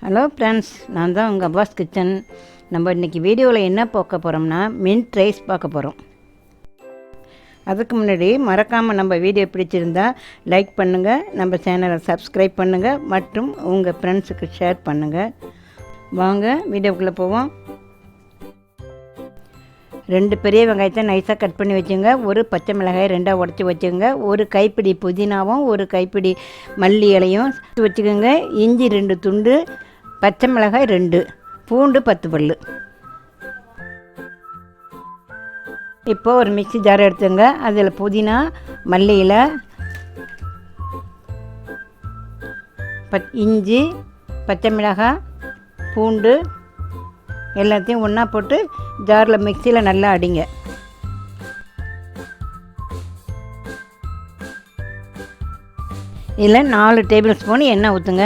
Hello friends, நான் தான் உங்கள் அவ்வாஸ் கிச்சன். நம்ம இன்றைக்கி வீடியோவில் என்ன பார்க்க போகிறோம்னா மின்ட் ரைஸ் பார்க்க போகிறோம். அதுக்கு முன்னாடி மறக்காமல் நம்ம வீடியோ பிடிச்சிருந்தா லைக் பண்ணுங்கள், நம்ம சேனலை சப்ஸ்கிரைப் பண்ணுங்கள் மற்றும் உங்கள் ஃப்ரெண்ட்ஸுக்கு ஷேர் பண்ணுங்கள். வாங்க வீடியோக்குள்ளே போவோம். 2 பெரிய வெங்காயத்தை நைஸாக கட் பண்ணி வச்சுங்க. ஒரு பச்சை மிளகாய் 2ஆக உடச்சி வச்சுக்கோங்க. ஒரு கைப்பிடி புதினாவும் ஒரு கைப்பிடி மல்லி இலையும் வச்சுக்கோங்க. இஞ்சி 2 துண்டு, பச்சை மிளகாய் 2, பூண்டு 10 பல். இப்போ ஒரு மிக்ஸி ஜார் எடுத்துங்க. அதில் புதினா, மல்லி இலை, இஞ்சி, பச்சை மிளகாய், பூண்டு எல்லாத்தையும் ஒன்றா போட்டு ஜாரில் மிக்சியில் நல்லா அடிங்க. இதில் 4 டேபிள் ஸ்பூன் எண்ணெய் ஊற்றுங்க.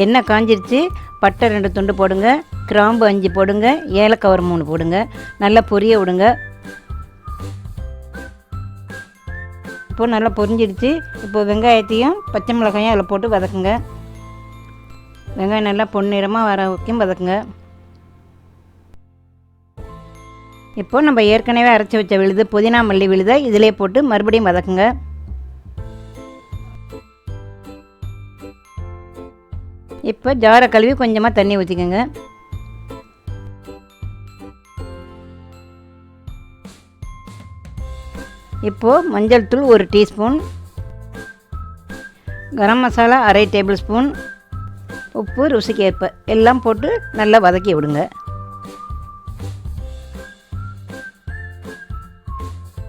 எண்ணெய் காஞ்சிருச்சு. பட்டை 2 துண்டு போடுங்க, கிராம்பு 5 போடுங்க, ஏலக்காய் ஒரு 3 போடுங்க. நல்லா பொரிய விடுங்க. இப்போது நல்லா பொரிஞ்சிடுச்சு. இப்போது வெங்காயத்தையும் பச்சை மிளகாயும் அதில் போட்டு வதக்குங்க. வெங்காயம் நல்லா பொன்னிறமாக வர வரைக்கும் வதக்குங்க. இப்போது நம்ம ஏற்கனவே அரைச்சி வச்ச விழுது, புதினா மல்லி விழுதை இதிலே போட்டு மறுபடியும் வதக்குங்க. இப்போ ஜாரை கழுவி கொஞ்சமாக தண்ணி ஊற்றிக்கோங்க. இப்போது மஞ்சள் தூள் 1 டீஸ்பூன், கரம் மசாலா அரை டேபிள் ஸ்பூன், உப்பு ருசிக்கு ஏற்ப எல்லாம் போட்டு நல்லா வதக்கி விடுங்க.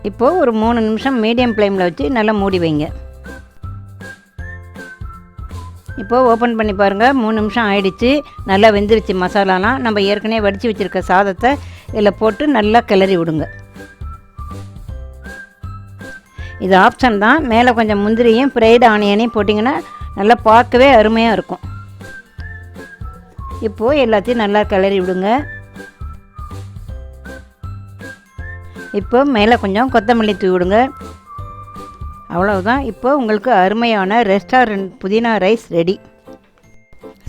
இப்போது ஒரு 3 நிமிஷம் மீடியம் ஃப்ளேமில் வச்சு நல்லா மூடி வைங்க. இப்போது ஓப்பன் பண்ணி பாருங்கள். 3 நிமிஷம் ஆயிடுச்சு. நல்லா வெந்துருச்சு மசாலாலாம். நம்ம ஏற்கனவே வடித்து வச்சுருக்க சாதத்தை இதில் போட்டு நல்லா கிளறி விடுங்க. இது ஆப்ஷன் தான். மேலே கொஞ்சம் முந்திரியும் ஃப்ரைடு ஆனியனையும் போட்டிங்கன்னா நல்லா பார்க்கவே அருமையாக இருக்கும். இப்போது எல்லாத்தையும் நல்லா கிளறி விடுங்க. இப்போ மேலே கொஞ்சம் கொத்தமல்லி தூவி விடுங்க. அவ்வளவுதான். இப்போ உங்களுக்கு அருமையான ரெஸ்டாரண்ட் புதினா ரைஸ் ரெடி.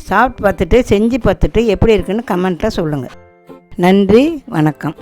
சாப்பிட்டு பார்த்துட்டு செஞ்சு பார்த்துட்டு எப்படி இருக்குன்னு கமெண்ட்டில் சொல்லுங்கள். நன்றி, வணக்கம்.